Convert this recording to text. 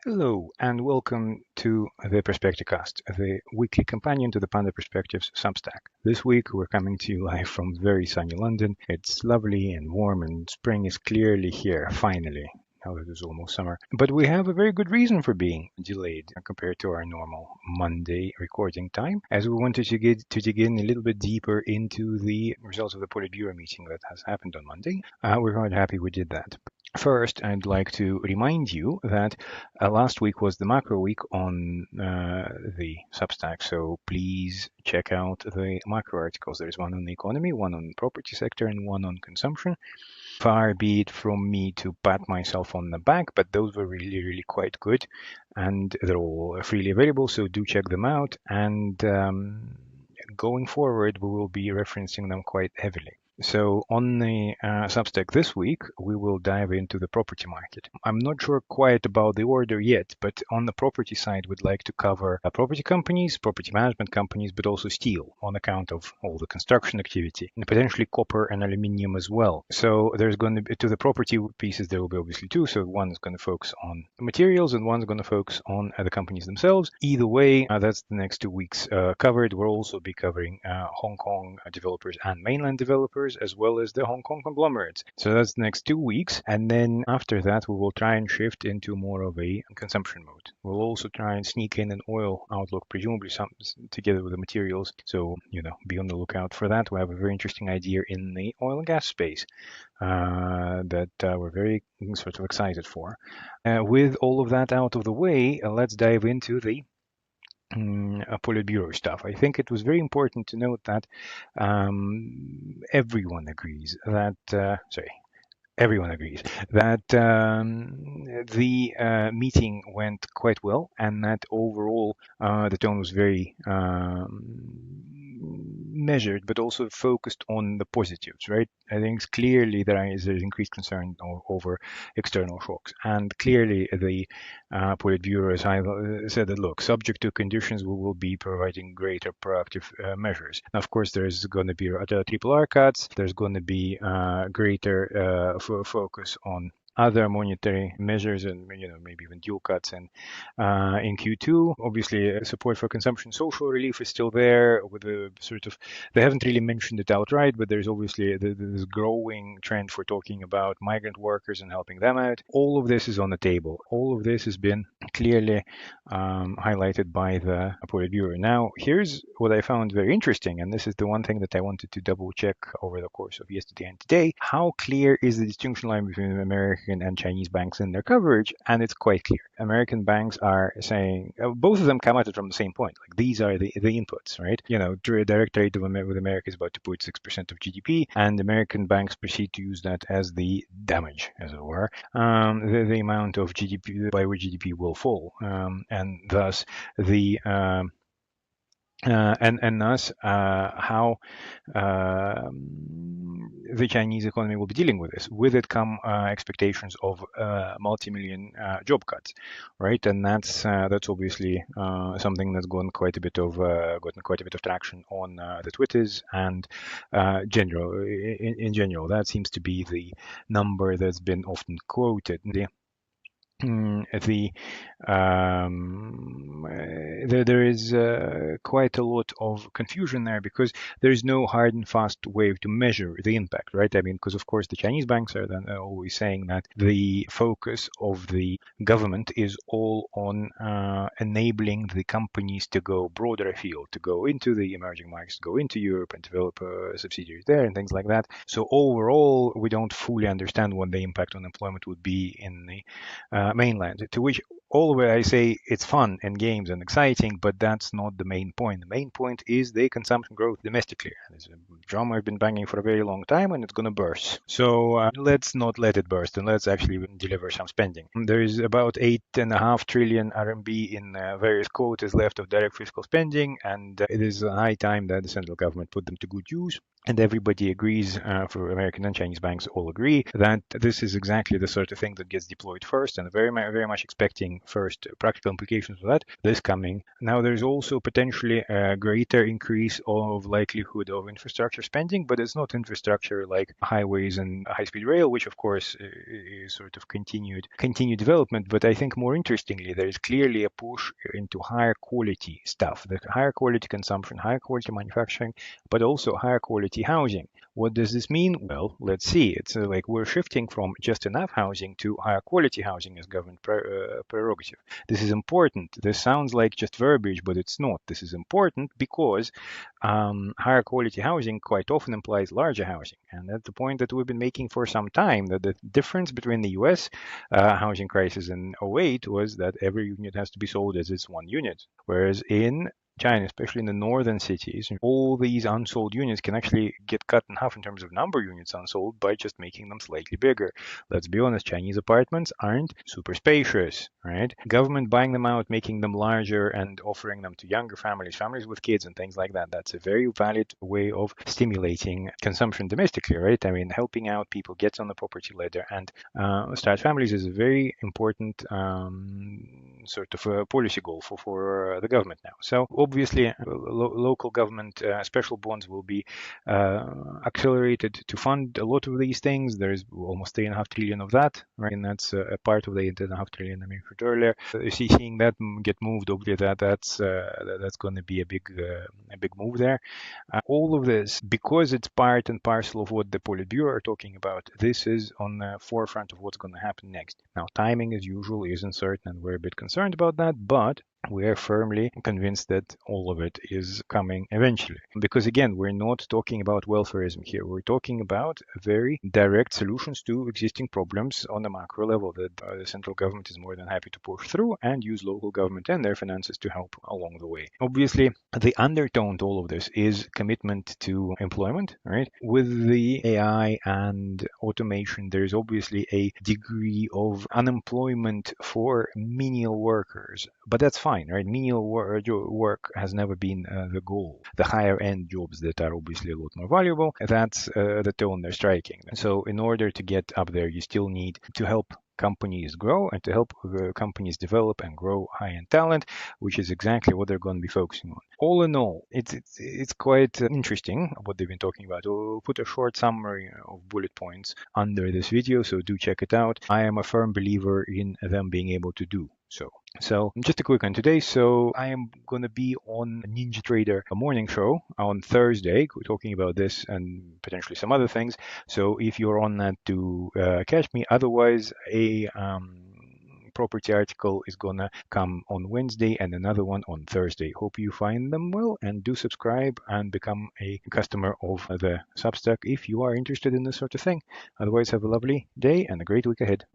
Hello and welcome to the Perspecticast, the weekly companion to the Panda Perspectives Substack. This week we're coming to you live from very sunny London. It's lovely and warm and spring is clearly here, finally. Now that it's almost summer. But we have a very good reason for being delayed compared to our normal Monday recording time, as we wanted to dig in a little bit deeper into the results of the Politburo meeting that has happened on Monday. We're quite happy we did that. First, I'd like to remind you that last week was the macro week on the Substack, so please check out the macro articles. There's one on the economy, one on the property sector, and one on consumption. Far be it from me to pat myself on the back, but those were really, really quite good, and they're all freely available, so do check them out. And going forward, we will be referencing them quite heavily. So on the Substack this week, we will dive into the property market. I'm not sure quite about the order yet, but on the property side, we'd like to cover property companies, property management companies, but also steel on account of all the construction activity, and potentially copper and aluminium as well. So there's going to be, to the property pieces, there will be obviously two. So one is going to focus on materials and one's going to focus on the companies themselves. Either way, that's the next 2 weeks covered. We'll also be covering Hong Kong developers and mainland developers, as well as the Hong Kong conglomerates. So that's the next 2 weeks. And then after that, we will try and shift into more of a consumption mode. We'll also try and sneak in an oil outlook, presumably some together with the materials. So, be on the lookout for that. We have a very interesting idea in the oil and gas space that we're very sort of excited for. With all of that out of the way, let's dive into the Politburo stuff. I think it was very important to note that everyone agrees that the meeting went quite well, and that overall the tone was very measured, but also focused on the positives, right? I think it's clearly there's increased concern over external shocks, and clearly the Politburo has said that, look, subject to conditions, we will be providing greater proactive measures. Now, of course, there's going to be triple R cuts. There's going to be greater focus on other monetary measures and maybe even dual cuts. And in Q2, obviously, support for consumption social relief is still there with a sort of, they haven't really mentioned it outright, but there's obviously this growing trend for talking about migrant workers and helping them out. All of this is on the table. All of this has been clearly highlighted by the Politburo. Now, here's what I found very interesting, and this is the one thing that I wanted to double check over the course of yesterday and today. How clear is the distinction line between American and Chinese banks in their coverage? And it's quite clear. American banks are saying, both of them come at it from the same point. Like, these are the inputs, right? Direct trade with America is about 2.6% of GDP, and American banks proceed to use that as the damage, as it were, the amount of GDP by which GDP will fall, and thus the and thus how the Chinese economy will be dealing with this. With it come expectations of multi-million job cuts, right? And that's obviously something that's gotten quite a bit of traction on the Twitters and in general. That seems to be the number that's been often quoted. There is quite a lot of confusion there because there is no hard and fast way to measure the impact, right? I mean, because of course the Chinese banks are then always saying that the focus of the government is all on enabling the companies to go broader afield, to go into the emerging markets, to go into Europe and develop subsidiaries there and things like that. So overall, we don't fully understand what the impact on employment would be in the mainland, to which all of it I say it's fun and games and exciting, but that's not the main point. The main point is the consumption growth domestically. It's a drum I've been banging for a very long time, and it's going to burst. So let's not let it burst, and let's actually deliver some spending. There is about 8.5 trillion RMB in various quotas left of direct fiscal spending, and it is a high time that the central government put them to good use. And everybody agrees, for American and Chinese banks all agree, that this is exactly the sort of thing that gets deployed first, and very much expecting first practical implications of that this coming. Now, there's also potentially a greater increase of likelihood of infrastructure spending, but it's not infrastructure like highways and high-speed rail, which of course is sort of continued development. But I think more interestingly, there is clearly a push into higher quality stuff, the higher quality consumption, higher quality manufacturing, but also higher quality housing. What does this mean? Well, let's see. It's like we're shifting from just enough housing to higher quality housing as government prerogative. This is important. This sounds like just verbiage, but it's not. This is important because higher quality housing quite often implies larger housing. And that's the point that we've been making for some time, that the difference between the US housing crisis in '08 was that every unit has to be sold as its one unit, whereas in China, especially in the northern cities, all these unsold units can actually get cut in half in terms of number of units unsold by just making them slightly bigger. Let's be honest, Chinese apartments aren't super spacious, right? Government buying them out, making them larger and offering them to younger families with kids and things like that. That's a very valid way of stimulating consumption domestically, right? I mean, helping out people get on the property ladder and start families is a very important sort of a policy goal for the government now. So obviously, local government special bonds will be accelerated to fund a lot of these things. There's almost 3.5 trillion of that, right? And that's a part of the 8.5 trillion I mentioned earlier. Seeing that get moved, obviously that's going to be a big move there. All of this, because it's part and parcel of what the Politburo are talking about, this is on the forefront of what's going to happen next. Now, timing, as usual, isn't certain, and we're a bit concerned about that, but we are firmly convinced that all of it is coming eventually. Because again, we're not talking about welfareism here. We're talking about very direct solutions to existing problems on the macro level that the central government is more than happy to push through and use local government and their finances to help along the way. Obviously, the undertone to all of this is commitment to employment, right? With the AI and automation, there's obviously a degree of unemployment for menial workers, but that's fine, right? Menial work has never been the goal. The higher end jobs that are obviously a lot more valuable, that's the tone they're striking. So in order to get up there, you still need to help companies grow and to help companies develop and grow high-end talent, which is exactly what they're going to be focusing on. All in all, it's quite interesting what they've been talking about. We'll put a short summary of bullet points under this video, so do check it out. I am a firm believer in them being able to do so. So just a quick one today. So I am going to be on Ninja Trader, a morning show on Thursday. We're talking about this and potentially some other things. So if you're on that, to catch me. Otherwise, a property article is going to come on Wednesday and another one on Thursday. Hope you find them well, and do subscribe and become a customer of the Substack if you are interested in this sort of thing. Otherwise, have a lovely day and a great week ahead.